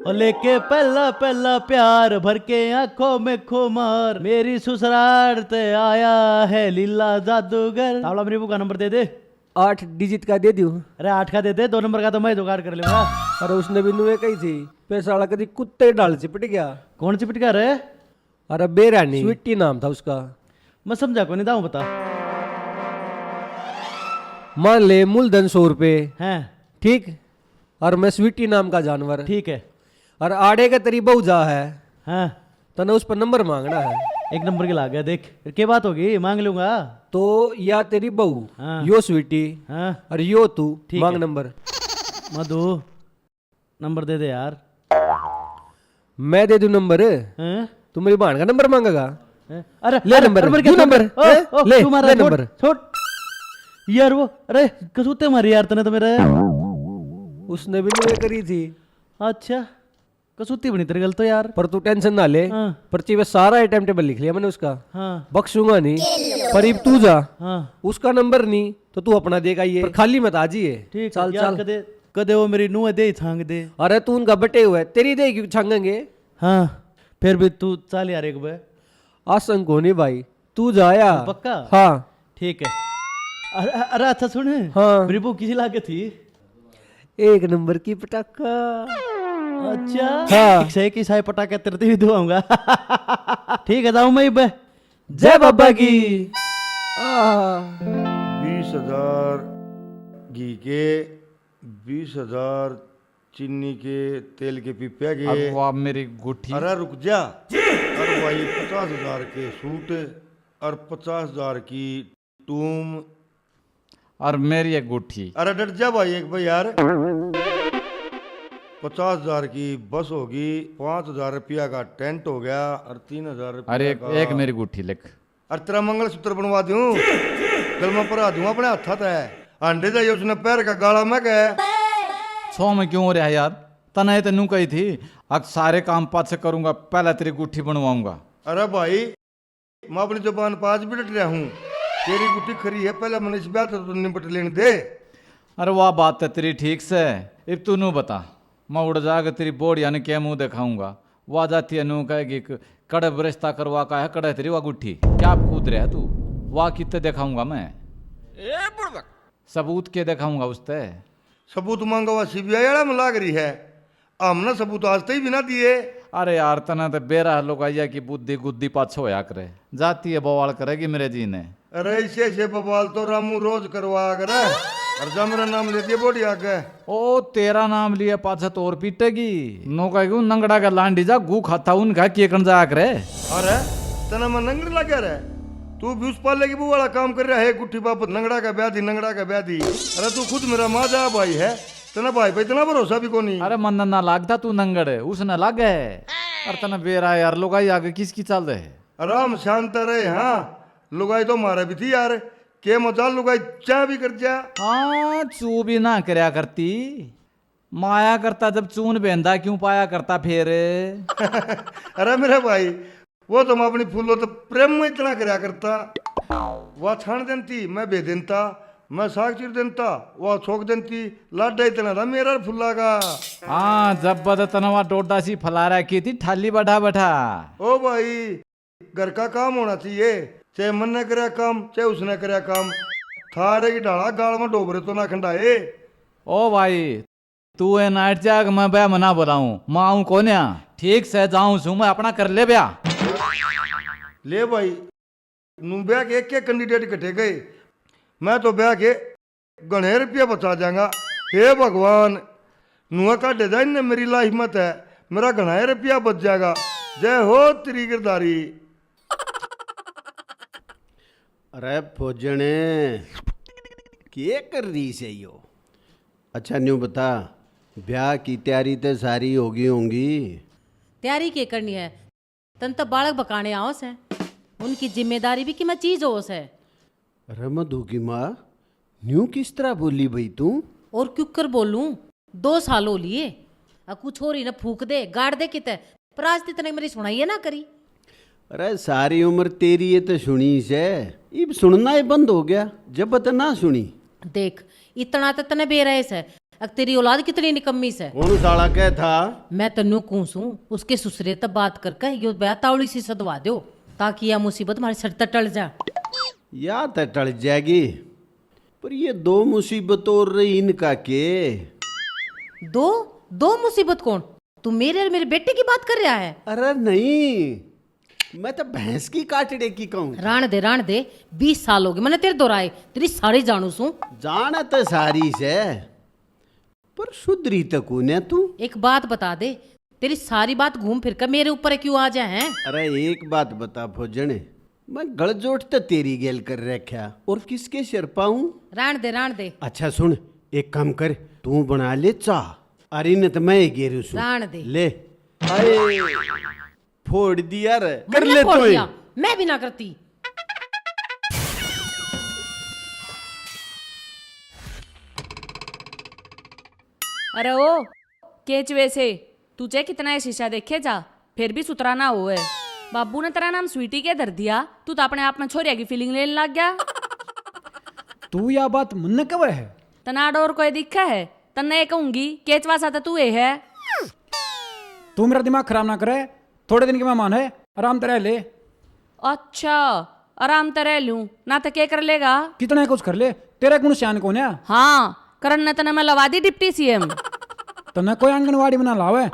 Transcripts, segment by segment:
और लेके पहला पहला प्यार भर के आंखों में खुमार, मेरी ससुराल ते आया है लीला जादूगर। तावला मेरी बुक का नंबर दे दे। 8 डिजिट का दे दूं? अरे 8 का दे दे, 2 नंबर का तो मैं जुगाड़ कर लूंगा। अरे उसने भी नुए कही थी पैसा वाला कभी कुत्ते डाल चिपट गया। कौन चिपट गया रे? अरे बेरानी स्वीटी नाम था उसका। मैं समझा को नहीं, दाऊं बता। मान ले मूलधन 100 रुपए, हैं ठीक, और मैं स्वीटी नाम का जानवर, ठीक है। और आड़े का तेरी बहू जा है, हाँ तने उस पर नंबर मांगना है। 1 नंबर की लाग गया, देख क्या बात होगी, मांग लूंगा। तो या तेरी बहू, हाँ। यो स्वीटी, हाँ और यो तू, ठीक मांग है। नंबर। मधु नंबर दे दे यार। मैं दे दूं नंबर? हैं? तू मेरी बहन का नंबर मांगेगा? अरे ले नंबर, क्या दू नंबर, ओ, ओ, ले, तू मारा, ले छोड़, नंबर। छोड़ यार। वो अरे कसूते मारी यार तने तो मेरे। उसने भी नुए करी थी। अच्छा कसूती बनी तेरी गल तो यार। पर तू टेंशन ना ले, हाँ। पर्ची पे सारा आइटम टेबल लिख लिया मैंने उसका, हाँ बख्शूंगा नहीं। पर अब तू जा, हाँ उसका नंबर नहीं तो तू अपना देगा ये, पर खाली मत आजी है। ठीक चल यार, चल। कदे कदे वो मेरी नुह दे छांग दे। अरे तू उनका बटे हुआ है, तेरी दे क्यों छांगेंगे? हाँ फिर भी तू चल यार एक बार। आसन को नहीं भाई, तू जाया। पक्का? हाँ ठीक है। अरे अरे अच्छा सुन, हाँ। मेरी बुक किसी लाके थी। 1 नंबर की पटाखा। अच्छा हाँ। सही की साई पटाखे तेरे भी धुआऊंगा। ठीक है, जाऊं मैं बे। जय बाबा की। 20,000 घी के, 20,000 चीनी के, तेल के पीपे के। अब वाह मेरी गुठी। अरे रुक जा। अरे भाई 50,000 के सूट और 50,000 की टूम। और मेरी एक गुठी। अरे डट जा भाई एक भाई यार। 50,000 की बस होगी, 5,000 रुपया का टेंट हो गया, और 3,000 रुपया अरे का। एक मेरी गुठी लिख। और तेरा मंगलसूत्र बनवा दूं, गलमा परा दूं अपने हाथ है। अंडे जाइए उसने पैर का गाला में गए। 100 में क्यों हो रहा है यार? तने तो नू कही थी अब सारे काम पाँच से करूंगा, पहले तेरी गुठी बनवाऊंगा। अरे भाई मैं अपनी जुबान पर आज भी डट रहा हूँ। तेरी गुट्टी खरी है, पहले मैंने इस ब्याह से तो निपट लेने दे। अरे वाह बात है तेरी ठीक से। अब तू नू बता, मैं उड़ जाकर तेरी बोर्ड यानी क्या मुंह दिखाऊंगा? वह जाती है नू कहेगी कड़े रिश्ता करवा का है, कड़े तेरी वाह गुठी क्या कूद रहा है तू? वाह कितने दिखाऊंगा मैं? सबूत के दिखाऊंगा उसते? सबूत मांगा हुआ सीबीआई वाला में लाग रही है। हमने सबूत आज तक भी ना दिए। अरे यार तना तो बेरा लोग आइया की बुद्धि गुद्दी पाछ होया करे, जाती है बवाल करेगी मेरे जी ने। अरे ऐसे बवाल तो रामू रोज करवा करे। और जा मेरा नाम ले दिया बोड़ी आगे। ओ तेरा नाम लिया पाछा तो और पीटेगी। नो कहेगी नंगड़ा का लांडी जा गु खाता उनका केकन जा करे। अरे तना मैं नंगड़ लगे रे। तू भी उस पाले की वो वाला काम कर रहा है, गुट्ठी बापत नंगड़ा का ब्याह दी, नंगड़ा का ब्याह दी। अरे तू खुद मेरा माजा भाई है, तना भाई पे इतना भरोसा भी कोनी। अरे मन ना लागता तू नंगड़ उसने लागे। अरे तना बेरा यार लोग आई आगे किसकी चल रहे? आराम शांत रहे। हाँ लुगाई तो मारा भी थी यार, के मचा लुगाई चाह भी कर जा। हाँ चू भी ना करया करती, माया करता जब चून बेंदा क्यों पाया करता फिर? अरे मेरे भाई वो तो मैं अपनी फूलो तो प्रेम में इतना करया करता। वह छान देती मैं बे देता, मैं साग चिर देता वह छोक देती। लाडा इतना था मेरा फुल्ला का। हाँ जब बद तनवा डोडा सी फला रखी थी थाली बैठा बैठा। ओ भाई घर का काम होना चाहिए, चाहे मन ने करे काम चाहे उसने करे काम। थारे की ढाला गाल में डोबरे तो ना खंडाए। ओ भाई तू ए नाइट जाग मैं ब्याह मना बोलाऊं, मैं आऊं कोन्या ठीक से जाऊं सू मैं अपना कर ले ब्याह। ले भाई नू ब्याह के एक कैंडिडेट कटे गए, मैं तो ब्याह के गणे रुपया बचा जाऊंगा। हे भगवान नुआ का डिजाइन ने मेरी लाइफ मत है, मेरा घना रुपया बच जाएगा। जय हो तेरी गिरदारी। अरे फौजने क्या कर रही से यो? अच्छा न्यू बता, ब्याह की तैयारी तो सारी होगी होंगी? तैयारी के करनी है, तन तो बालक बकाने आओ से, उनकी जिम्मेदारी भी कि मैं चीज हो से। अरे मधु की माँ न्यू किस तरह बोली भाई तू? और क्यों कर बोलूं, 2 साल हो लिए, कुछ हो रही ना फूक दे गाड़ दे किते, पर आज तने मेरी सुनाई ना करी। अरे सारी उम्र तेरी ये तो सुनी से, अब सुनना ही बंद हो गया जब बता ना सुनी। देख इतना तो तने बेरहस है, अब तेरी औलाद कितनी निकम्मी से। कौन साला कह था? मैं तन्नू कूसूं उसके ससुरे तब बात करके यो ब्याह तावड़ी सी सदवा दो ताकि यह मुसीबत हमारे सर तक टल जा। या तो टल जाएगी, पर ये दो मुसीबत और रही इनका के। दो दो मुसीबत कौन? तू मेरे और मेरे बेटे की बात कर रहा है? अरे नहीं, मैं तो भैंस की काटड़े की कहूँ। राण दे 20 साल हो गए मैंने तेरे दोराए, तेरी सारी जानू सू। जाना तो सारी से, पर सुधरी तो कौन है तू? एक बात बता दे, तेरी सारी बात घूम फिर कर मेरे ऊपर क्यों आ जाए हैं? अरे एक बात बता फौजने, मैं गलजोट तो तेरी गेल कर रखा और किसके सिर पाऊं? राण दे अच्छा सुन, एक काम कर, तू बना ले चाह, अरे न तो मैं गेरू सू। राण दे। ले हाय, फोड़ दिया रे, कर मैंने ले फोड़ तो दिया, मैं भी ना करती। अरे ओ केच वैसे तुझे कितना है शीशा देखे जा, फिर भी सुतरा ना हो है। बाबू ने तेरा नाम स्वीटी के धर दिया, तू तो अपने आप में छोरिया की फीलिंग लेने लग गया। तू यह बात मन कब है? तना डोर कोई दिखा है? तन्ने ये कहूंगी केचवा सा तो तू ये है। तू मेरा दिमाग खराब ना करे, थोड़े दिन के मेहमान है, आराम तरह ले। अच्छा आराम तो रह लूं ना, तो क्या कर लेगा? कितना कुछ कर ले, तेरा कौन सियान कौन है? हाँ करण ने तने मैं लवा दी डिप्टी सीएम। तना कोई आंगनवाड़ी में ना लावे,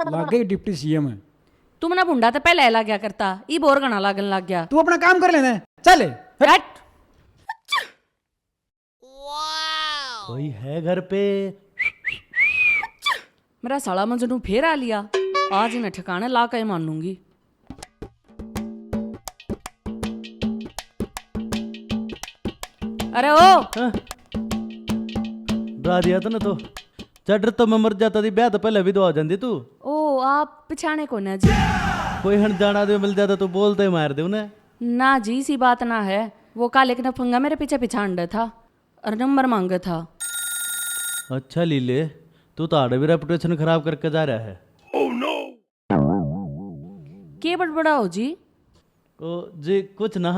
लाग गई डिप्टी सीएम है। तुम ना भुंडा तो पहले ला गया करता, ई बोर गना लागन लग गया। तू अपना काम कर लेना, चल। हट। कोई है घर पे? मेरा साला मजनू फिर आ लिया, आज इन्हें ठिकाने ला के मानूंगी। अरे ओ हाँ? डरा दिया था ना, तो चढ़ तो मैं मर जाता थी, ब्याह तो पहले विधवा हो जाती तू। ओ आप पिछाने को ना जी। कोई हन जाना दे मिल जाता तो बोलते ही मार दे उन्हें। ना जी सी बात ना है, वो काले का फंगा मेरे पीछे पिछाड़ था और नंबर मांगा था। अच्छा लीले, तू तो आड़े भी रेपुटेशन खराब करके जा रहा है। के बड़बड़ा हो जी? ओ जी कुछ ना,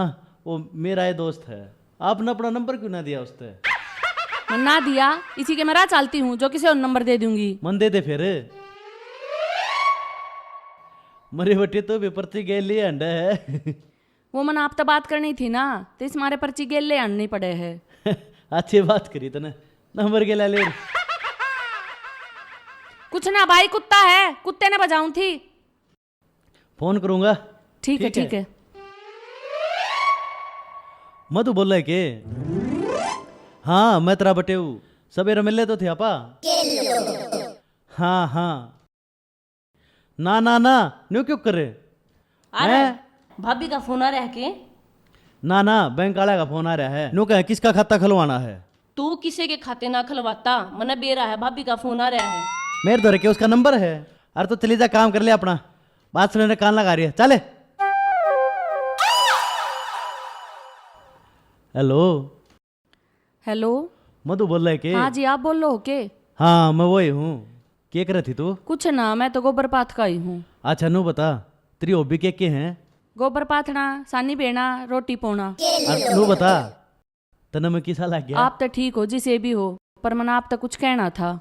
वो मेरा ये दोस्त है, आपने अपना नंबर क्यों ना दिया उससे? मैं ना दिया, इसी के मैं राह चालती हूँ, जो किसी और नंबर दे दूंगी। मन दे दे फिर। मरे बटे तो भी पर्ची गेल लिए अंडा है। वो मन आप तो बात करनी थी ना, तो इस मारे पर्ची गेल ले आने पड़े है। अच्छी बात करी तने, नंबर गेला ले। कुछ ना भाई, कुत्ता है, कुत्ते ने बजाऊं थी। फोन करूंगा। ठीक है ठीक है। मधु बोल रहा है के? हाँ मैं तेरा बटे हूँ, सवेरे मिले तो थे आपा। हाँ हाँ, ना ना ना न्यू क्यों करे? अरे भाभी का फोन आ रहा है के? ना ना, बैंक वाला का फोन आ रहा है, न्यू कहे किसका खाता खुलवाना है। तू किसी के खाते ना खुलवाता, मना बेरा है, भाभी का फोन आ रहा है। मेरे दौरे के उसका नंबर है। अरे तो चली जा, काम कर ले अपना, बात सुनने कान लगा रही है, चले। हेलो हेलो मधु बोल रहे के? हाँ जी आप बोल लो के? हाँ मैं वही हूँ। क्या कर रही थी तू? कुछ ना, मैं तो गोबर पाथ का ही हूँ। अच्छा नू बता, तेरी हॉबी के हैं? गोबर पाथना, सानी बेना, रोटी पोना। अरे नू बता, तने में किसा लग गया? आप तो ठीक हो जिसे भी हो, पर मना आप तो कुछ कहना था,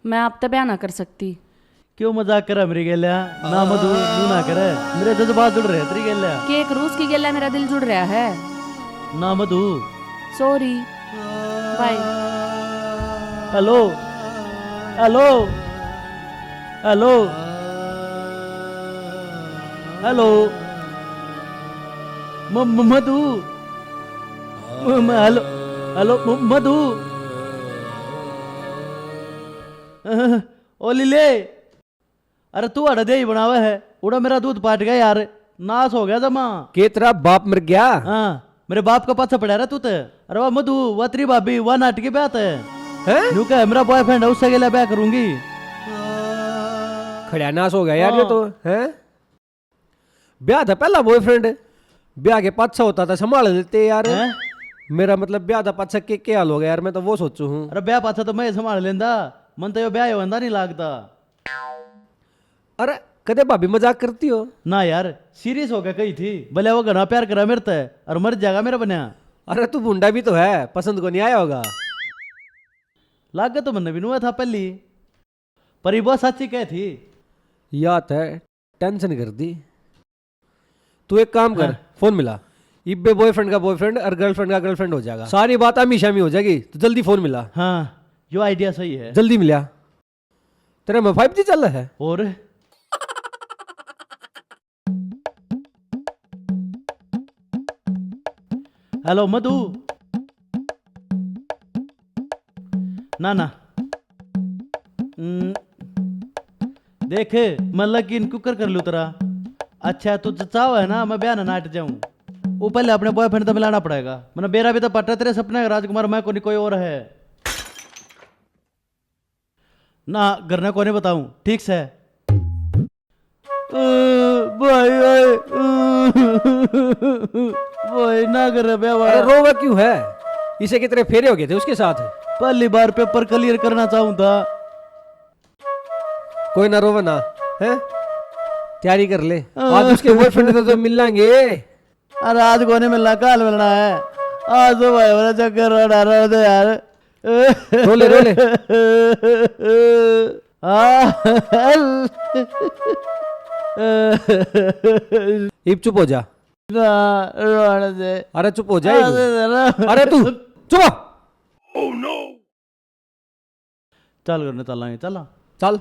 मैं आप तो बयान ना कर सकती। क्यों मजाक करा मेरी गेलिया? ना मधु नू ना करे, मेरे जज्बात जुड़ रहे तेरी गेलिया। कि एक रूस की गेला मेरा दिल जुड़ रहा है। ना Madhu. Sorry bye. Hello hello hello hello Madhu, hello hello Madhu. ओ लीले, अरे तू अड़ा दे ही बनावा है, उड़ा मेरा दूध पाट गया यार, नाश हो गया जमा। के तेरा बाप मर गया? हाँ मेरे बाप का पाछा पड़ा रहा तू तो। अरे वाह मधु, वाह तेरी भाभी, वाह नाटकी बात है। न्यू कह मेरा बॉयफ्रेंड है, उससे गेला ब्याह करूंगी। खड़ा नाश हो गया यार ये तो है। ब्याह था पहला बॉयफ्रेंड, ब्याह के पाछा होता था संभाल लेते यार। मेरा मतलब ब्याह था पाछा के हाल हो गया यार, मैं तो वो सोचू हूँ। अरे ब्याह पाछा तो मैं संभाल लेंदा, मन तो यो ब्याह होंदा नहीं लागता। अरे कदे भाभी मजाक करती हो? ना यार सीरियस हो गया कही थी, भले वो घना प्यार करा मेरे ते और मर जाएगा मेरा बनिया। अरे तू बुंडा भी तो है, पसंद को नहीं आया होगा। लागे तो मैंने भी नुआ था पहली, पर ये बहुत सच्ची कह थी। याद है, टेंशन कर दी। तू एक काम कर, फोन मिला। इब्बे बॉयफ्रेंड का बॉयफ्रेंड और गर्लफ्रेंड का गर्लफ्रेंड हो जाएगा, सारी बात हमेशा में हो जाएगी। तो जल्दी फोन मिला, हाँ यो आइडिया सही है। जल्दी मिला। तेरे में 5G चल रहा है? और हेलो मधु, ना ना देख मैं लकीन कुकर कर लू तेरा। अच्छा तू चाहो है ना मैं बयान नाट जाऊं, वो पहले अपने बॉयफ्रेंड तो मिलाना पड़ेगा। मैंने बेरा भी तो पटा तेरे सपने का राजकुमार, मैं को नहीं कोई और है ना। घर ने को नहीं बताऊं, ठीक से भाई भाई ना कर रहे अरे रोवा क्यों है? इसे कितने फेरे हो गए थे उसके साथ? पहली बार पेपर क्लियर करना चाहूं था। कोई ना रोवा ना, है तैयारी कर ले, आज उसके बॉयफ्रेंड से तो मिल लेंगे। अरे आज को नहीं मिलना, कल मिलना है। आज तो भाई मेरा चक्कर आ रहा है यार। रोले रोले। इब चुप हो जा। रोने दे। अरे चुप हो जा। अरे तू चुप। चल करने चलांगे, चला चल।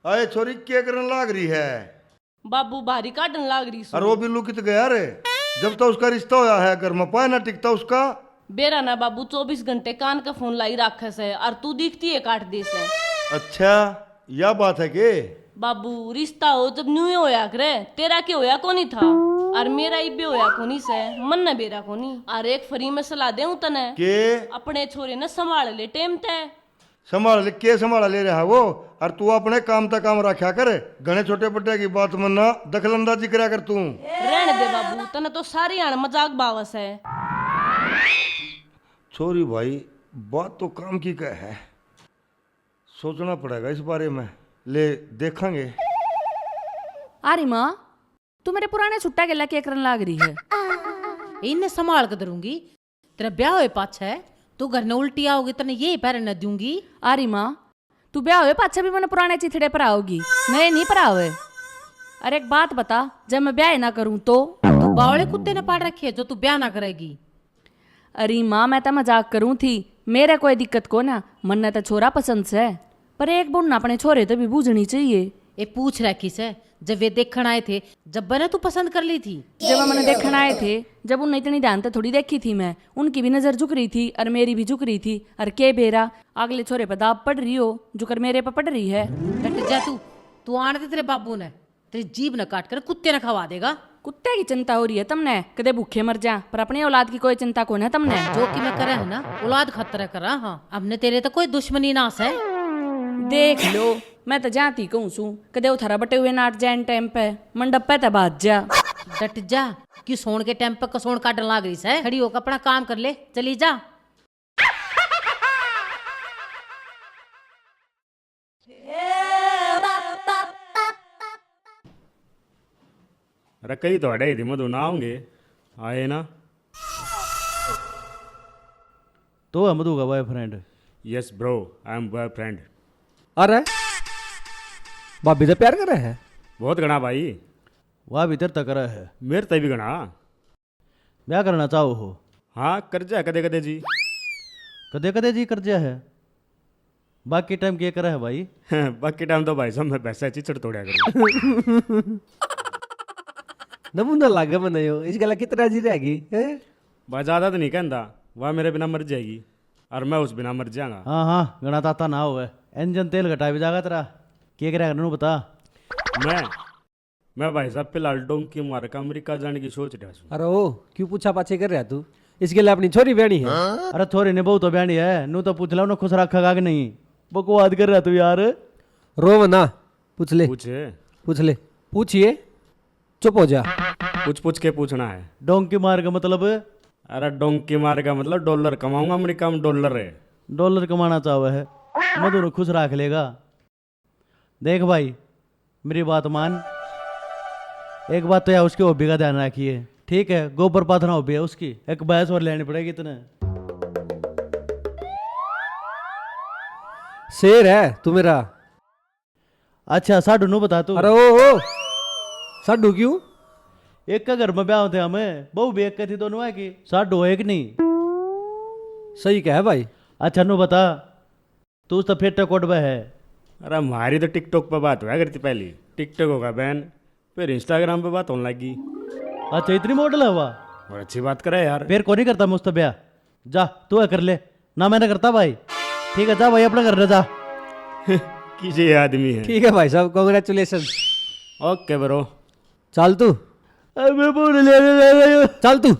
आए छोरी क्या करने लाग रही है? बाबू बाहरी काटन लाग रही सो। अरे वो बिल्लू कित गया रे? जब तक उसका रिश्ता होया है घर में पाए ना टिकता उसका। बेरा ना बाबू 24 घंटे कान का फोन लाई रखे से, और तू दिखती है काट दे से। अच्छा यह बात है के? बाबू रिश्ता हो जब न्यू होया करे, तेरा के होया कोनी था और मेरा इब्बे होया कोनी से, मन न बेरा कोनी। और एक फ्री में सलाह देऊं तने के अपने छोरे ने संभाल ले टेम ते। संभाल ले के संभाला ले रहा है वो? और तू अपने काम तक काम रखा कर, घने छोटे बड्डे की बात में ना दखलंदाजी करा कर तू। रहने दे बाबू, तने तो सारी आन मजाक बावस है। छोरी भाई बात तो काम की कह है, सोचना पड़ेगा इस बारे में। ले देखेंगे। अरे माँ, तू मेरे पुराने छुट्टा गेला क्या करने लाग रही है? इन्हें संभाल कर दूंगी। तेरा ब्याह हुए पाछा है, तू घर ने उल्टी आओगी तने यही पैर न दूंगी। अरे माँ, तू ब्याह हुए पाछा भी मैंने पुराने चिथड़े पर आओगी, नए नहीं पर आओगे। अरे एक बात बता, जब मैं ब्याह ना करूं तो? तू बावले कुत्ते ने पाड़ रखी है जो तू ब्याह ना करेगी। अरे माँ, मैं तो मजाक करूं थी, मेरे कोई दिक्कत को ना, मन ने तो छोरा पसंद से, पर एक बुन अपने छोरे तो भी बूझनी चाहिए। ए पूछ रखी से, जब वे देखण आए थे, जब बने तू पसंद कर ली थी। जब मैंने देखने आए थे, जब उन इतनी ध्यान तो थोड़ी देखी थी मैं, उनकी भी नजर झुक रही थी और मेरी भी झुक रही थी। और के बेरा अगले छोरे पर दाब पड़ रही हो, जो कर मेरे पर पड़ रही है। डट जा तू आने दे, तेरे बाबू ने तेरी जीभ न काट कर कुत्ते न खवा देगा। कुत्ते की चिंता हो रही है तुमने, कदे भूखे मर जा, पर अपनी औलाद की कोई चिंता कौन है तुमने? जो कि मैं करे है ना, औलाद खतरा करा। हाँ अब तेरे तो कोई दुश्मनी नास है। देख लो, मैं तो जाती कहूँ सू, कदे उथारा बटे हुए नाट जैन टाइम पे मंडप पे बाज जा। डट जा कि सोन के टाइम पे कसोन काटन लाग रही है। खड़ी होकर अपना काम कर ले, चली जा। अरे कई तो अड़े थी मधु ना होंगे आए ना। तो है मधु का boyfriend? Yes bro, I am boyfriend. अरे भाभी से प्यार कर रहे हैं? बहुत गणा भाई, वह भीतर तक रहा है। मेरे तय भी गणा। ब्याह करना चाहो हो? हाँ कर्जा कदे कदे जी। कदे कदे जी कर्जा है, बाकी टाइम क्या करा है भाई? बाकी टाइम तो भाई साहब मैं पैसा चिचड़ तोड़ा करूँ। नमूना लागे मनायो, इस गला कितना जी रहेगी? भाई ज़्यादा तो नहीं कहता, वह मेरे बिना मर जाएगी और मैं उस बिना मर जाऊंगा। हाँ हाँ गणा ताता ना हो, इंजन तेल घटा भी जाएगा तेरा। क्या करेगा नू बता। मैं भाई साहब फिलहाल डोंकी मार का अमेरिका जाने की सोच रहा हूँ। अरे ओ क्यों पूछा पाछे कर रहा तू? इसके लिए अपनी छोरी ब्यानी है। अरे छोरी ने बहुत तो ब्यानी है, नू तो पूछ लो ना खुश रखा कि नहीं। बकवाद कर रहा तू यार। रो ना, पूछ ले पूछे पूछ ले, पूछिए, चुप हो जा। पूछ के पूछना है। डोंकी मार का मतलब? अरे डोंकी मार का मतलब डॉलर कमाऊंगा, अमेरिका में डॉलर है। डॉलर कमाना चाहे है। मैं दोनों खुश रख लेगा। देख भाई मेरी बात मान, एक बात तो यार उसकी हॉबी का ध्यान रखिए, ठीक है? गोबर पाथना हॉबी है उसकी, एक भैंस और लेनी पड़ेगी इतने। शेर है तू मेरा। अच्छा साडू नु बता तू। अरे ओ साडू क्यों? एक का घर में ब्याह थे हमें, बहू भी एक थी, दोनों है कि साडू एक नहीं। सही क्या है भाई। अच्छा नु बता, तू तो फिर कोट में है। अरे हमारी तो टिकटॉक पर बात हुआ करती पहले, टिकटॉक होगा बैन, फिर इंस्टाग्राम पे बात होने लगी। अच्छा इतनी मॉडल है वह, और अच्छी बात करे यार। फिर कौन नहीं करता मुझसे ब्याह? जा तू है कर ले ना, मैंने करता भाई। ठीक है जा भाई अपना घर ले जा। किसी आदमी है। ठीक है भाई साहब, कॉन्ग्रेचुलेशन। Okay bro. चल तू, मैं बोल ले चल तू।